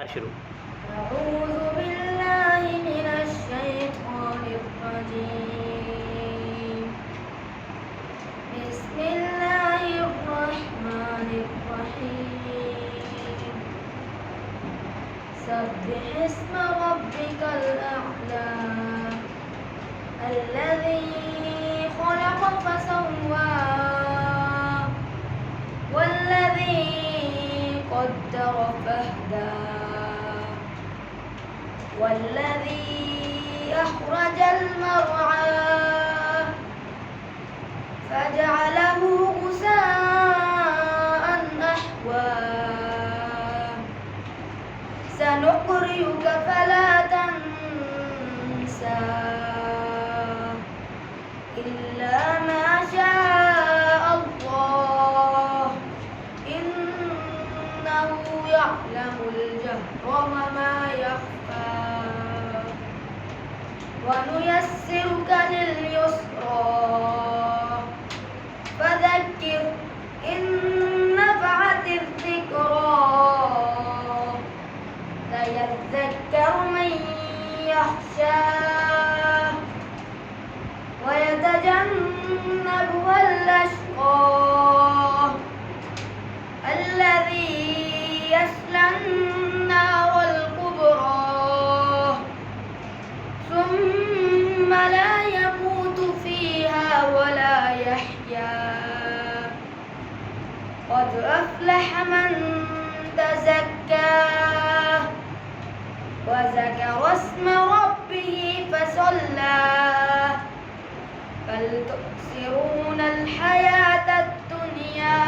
शुरू। أعوذ بالله من الشيطان الرجيم. بسم الله الرحمن الرحيم. سبح اسم ربك الأعلى الذي خلق فسوى والذي قدر فهدى والذي أخرج المرعى فجعله غثاء أحوى سنقرئك فلا تنسى إلا ما شاء الله إنه يعلم الجهر وما يخفى ونيسرك لليسرى فذكر إن نفعت الذكرى سيذكر من يخشى ويتجنبها الأشقى الذي يصلى النار الكبرى ثم لا يموت فيها ولا يحيا قد أفلح من تزكى وذكر اسم ربه فصلى بل تؤثرون الحياة الدنيا